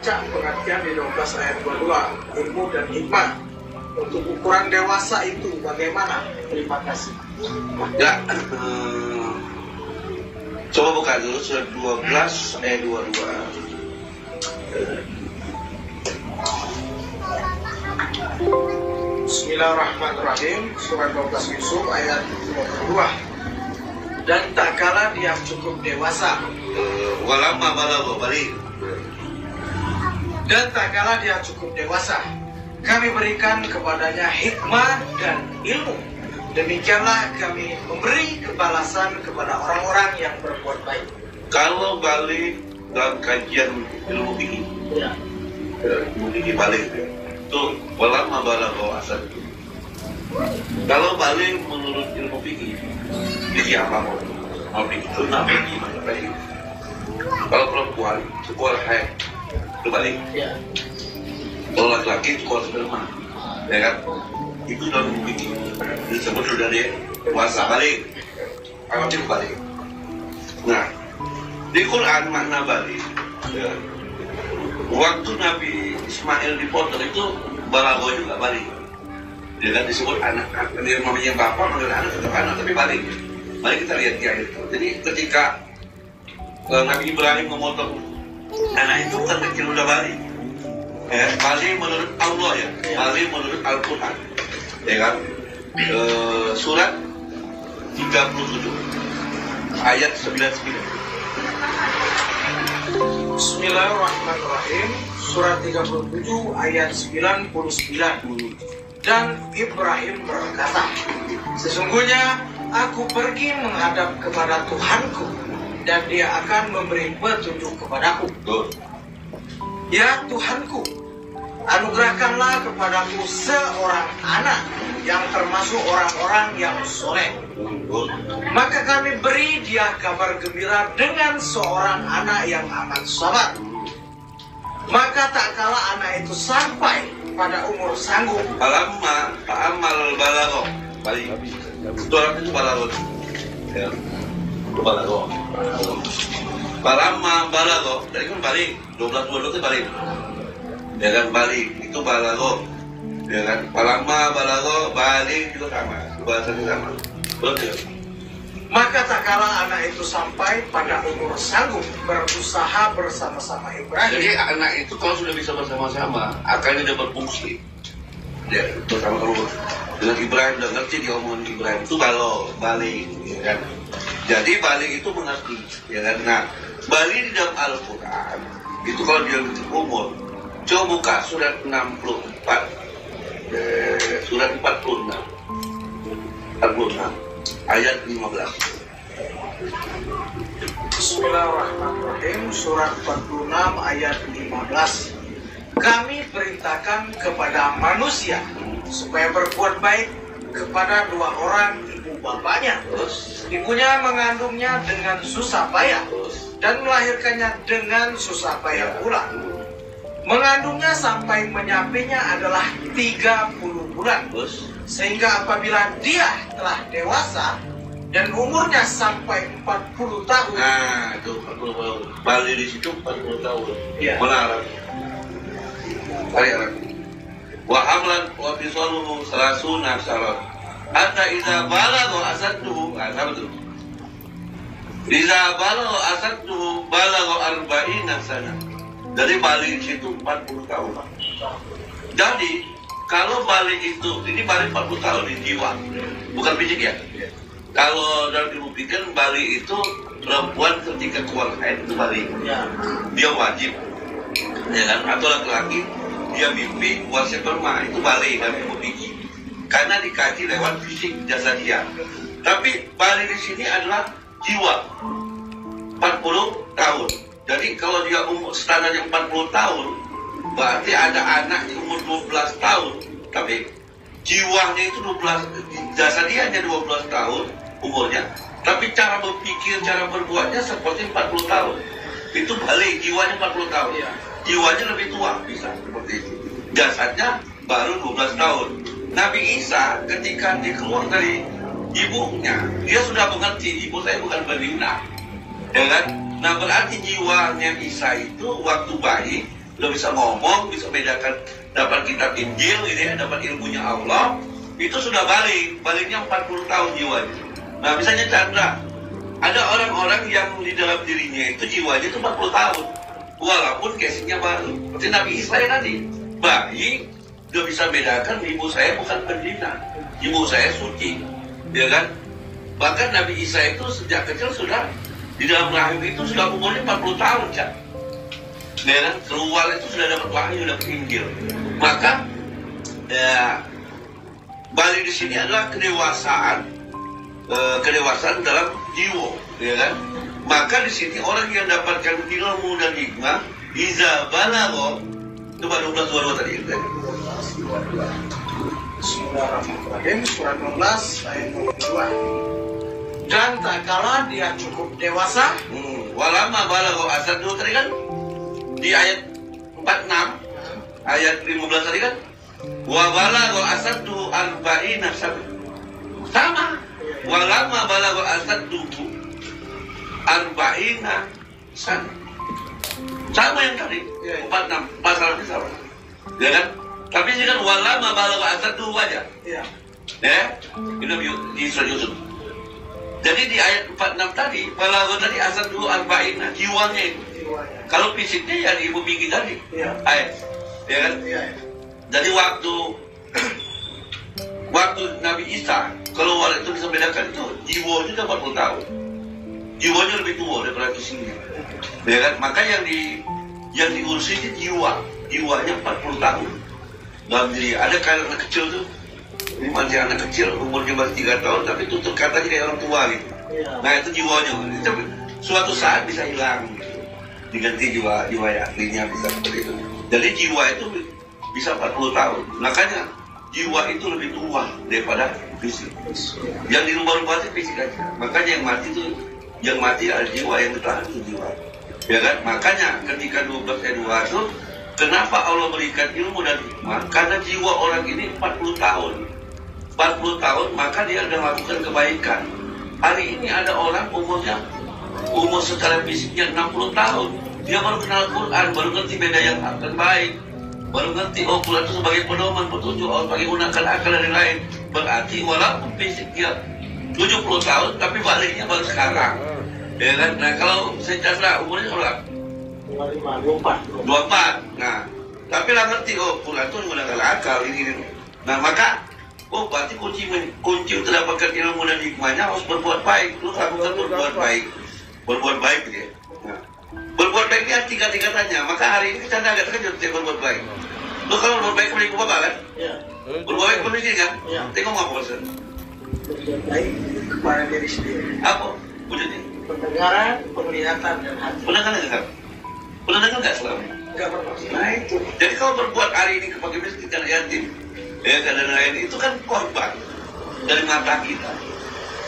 baca pengertian di 12 ayat 22, ilmu dan hikmah. Untuk ukuran dewasa itu bagaimana? Terima kasih. Ya, coba buka dulu surat 12 ayat 22. Bismillahirrahmanirrahim. Surat 12 Yusuf ayat 22. Dan tak kala dia cukup dewasa, Walamma balagha balik. dan tak kala dia cukup dewasa, kami berikan kepadanya hikmah dan ilmu. Demikianlah kami memberi kebalasan kepada orang-orang yang berbuat baik. Kalau balik dalam kajian ilmu fikih, Ya. ilmu fikih balik itu walamma balagha asad. Kalau balik menurut ilmu fikih, fikih apa mau fikih sunnah, fikih mana baik. Kalau perempuan sekolah haid itu balik. Ya. Kalau laki-laki sekolah sperma, ya kan? Itu dalam ilmu fikih disebut sudah dewasa balik. Apa itu balik? Nah, di Quran makna balik, ya, waktu Nabi Ismail dipotong itu balagho juga balik. Dia kan disebut anak, dia namanya bapak, manggil anak tetap anak, tapi balik. Mari kita lihat di ayat itu. Jadi ketika Nabi Ibrahim memotong anak itu kan kecil udah balik. Ya, balik menurut Allah ya, balik menurut Al-Quran. Ya kan? Surat 37 ayat 99. Bismillahirrahmanirrahim. Surat 37 ayat 99. Dan Ibrahim berkata, sesungguhnya aku pergi menghadap kepada Tuhanku, dan dia akan memberi petunjuk kepadaku. Ya Tuhanku, anugerahkanlah kepadaku seorang anak yang termasuk orang-orang yang soleh. Maka kami beri dia kabar gembira dengan seorang anak yang amat sabar. Maka tak kala anak itu sampai pada umur sanggup, Falamma fa'amal balagho balik. Itu orang itu balagho. Ya. Itu balagho. Falamma balagho, dari kan balik 12 itu balik. Ya kan balik itu balagho. Ya kan falamma balagho balik itu sama, bahasanya sama. Betul. maka tak kala anak itu sampai pada umur sanggup berusaha bersama-sama Ibrahim. Jadi anak itu kalau sudah bisa bersama-sama, akalnya dia berfungsi. Ya, terutama kalau dengan Ibrahim udah ngerti dia omongan Ibrahim itu kalau balik, ya kan. Jadi balik itu mengerti, ya kan. Nah, balik di dalam Al-Quran itu kalau dia umur, coba buka surat 64, surat 46, ayat 15. Bismillahirrahmanirrahim. Surat 46 ayat 15. Kami perintahkan kepada manusia supaya berbuat baik kepada dua orang ibu bapaknya. Ibunya mengandungnya dengan susah payah dan melahirkannya dengan susah payah pula. Mengandungnya sampai menyampainya adalah 30 bulan. Sehingga apabila dia telah dewasa dan umurnya sampai 40 tahun. Nah, itu 40 tahun. Balik di situ 40 tahun. Iya. Melarang. Arab. Wa hamlan wa fisaluhu salasuna syarat. Hatta idza balagha asadduhu, apa itu? Idza balagha asadduhu balagha arba'ina sana. Dari balik situ 40 tahun. Jadi kalau balik itu, ini balik 40 tahun di jiwa, bukan fisik ya. Kalau dalam ilmu fikih balik itu perempuan ketika keluar haid itu balik. Dia wajib, ya kan? Atau laki-laki dia mimpi buat sperma itu balik dalam ilmu fikih. Karena dikaji lewat fisik jasa dia. Tapi balik di sini adalah jiwa 40 tahun. Jadi kalau dia umur standarnya 40 tahun, berarti ada anak yang umur 12 tahun. Tapi jiwanya itu 12, jasa dia hanya 12 tahun umurnya. Tapi cara berpikir, cara berbuatnya seperti 40 tahun. Itu balik, jiwanya 40 tahun. Jiwanya lebih tua, bisa seperti itu. Jasadnya baru 12 tahun. Nabi Isa ketika dia keluar dari ibunya, dia sudah mengerti, ibu saya bukan berzina. Ya kan? Nah berarti jiwanya Isa itu waktu bayi udah bisa ngomong, bisa bedakan, dapat kitab Injil, gitu ya, dapat ilmunya Allah, itu sudah baliknya 40 tahun jiwanya. Nah, misalnya Chandra, ada orang-orang yang di dalam dirinya itu jiwanya itu 40 tahun, walaupun casingnya baru. Seperti Nabi Isa tadi, bayi udah bisa bedakan ibu saya bukan berzina, ibu saya suci, ya kan? Bahkan Nabi Isa itu sejak kecil sudah di dalam rahim itu sudah umurnya 40 tahun, Cak. Ya kan? Keluar itu sudah dapat wahyu, dapat Injil. Maka ya, balik di sini adalah kedewasaan dalam jiwa, ya kan? Maka di sini orang yang dapatkan ilmu dan hikmah, iza balagho, coba 12 tadi kan? Bismillahirrahmanirrahim, surat 12 ayat 2. Dan tak kala dia cukup dewasa, walama balagho asadu tadi kan? Di ayat 46, ayat 15 tadi kan? Wa balagho asadu arba'ina sama. Walama balagho asadu arba'ina sama yang tadi 46 pasal ini sama, ya kan? Tapi ini kan walama balagho asadu aja, ya ini di surat Yusuf. Jadi di ayat 46 tadi balagho tadi asadu arba'ina, jiwanya itu. Kalau fisiknya ya di ibu Minggi tadi, ayat, ya kan? Jadi waktu Nabi Isa keluar itu bisa bedakan itu jiwanya 40 tahun, jiwanya lebih tua daripada fisiknya, ya kan? Maka yang diurus itu jiwanya 40 tahun dalam diri. Ada kayak anak kecil tuh, ini masih anak kecil umurnya baru 3 tahun tapi tutur katanya kayak orang tua gitu. Nah itu jiwanya, itu suatu saat bisa hilang gitu. Diganti jiwa aslinya bisa seperti itu. Jadi jiwa itu bisa 40 tahun. Makanya jiwa itu lebih tua daripada fisik. Yang dirubah-rubah itu fisik aja. Makanya yang mati adalah jiwa, yang bertahan itu jiwa. Ya kan? Makanya ketika 12 ayat 2 itu, kenapa Allah berikan ilmu dan hikmah? Karena jiwa orang ini 40 tahun. 40 tahun maka dia akan melakukan kebaikan. Hari ini ada orang umur secara fisiknya 60 tahun. Dia baru kenal Quran, baru ngerti beda yang hak dan baik, baru ngerti Quran itu sebagai pedoman petunjuk, sebagai gunakan akal dan lain-lain. Berarti walaupun fisik dia 70 tahun, tapi baliknya baru sekarang, ya kan? Nah kalau secara umurnya berapa? 24. Nah, tapi lah ngerti Quran itu menggunakan akal ini. Nah maka berarti kunci untuk mendapatkan ilmu dan hikmahnya harus berbuat baik. Lu lakukan berbuat baik gitu ya. Nah, berbuat baik dia tingkat-tingkatannya. Maka hari ini kita agak terkejut dia berbuat baik. Lu kalau berbuat baik menipu bapak kan? Iya. Berbuat baik kondisi kan? Iya. Tengok apa maksud? Berbuat baik kepada diri sendiri. Apa wujudnya? Pendengaran, penglihatan dan hati. Pernah dengar? Pernah dengar nggak selama? Enggak pernah. Nah itu. Jadi kalau berbuat hari ini kepada miskin dan yatim, ya dan lain itu kan korban dari mata kita.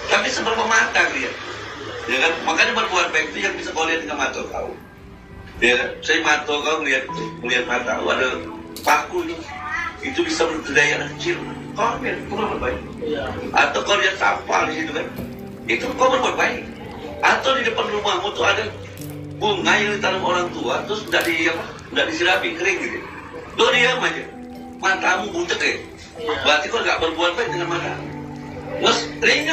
Tapi seberapa mata dia? Ya kan? Makanya berbuat baik itu yang bisa kau lihat dengan mata kau. Ya kan? Saya mata kau melihat mata kau ada paku itu bisa berdaya anak kecil. Kau berbuat baik. Ya. Atau kau lihat sampah di situ kan? Itu kau berbuat baik. Atau di depan rumahmu tuh ada bunga yang ditanam orang tua terus nggak disirapi kering gitu. Lo diam aja. Matamu butek ya. Berarti kau nggak berbuat baik dengan mata. Terus sering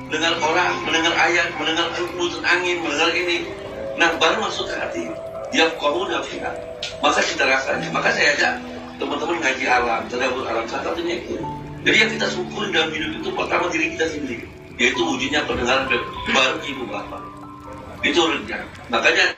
dengar orang, mendengar ayat, mendengar hembusan angin, mendengar ini. Nah baru masuk ke hati. Dia kau nafsikan. Maka kita rasanya. Maka saya ajak teman-teman ngaji alam, tadabbur alam, salah satunya itu. Jadi yang kita syukuri dalam hidup itu pertama diri kita sendiri, yaitu wujudnya pendengaran baru ibu bapak. Itu urutnya. Makanya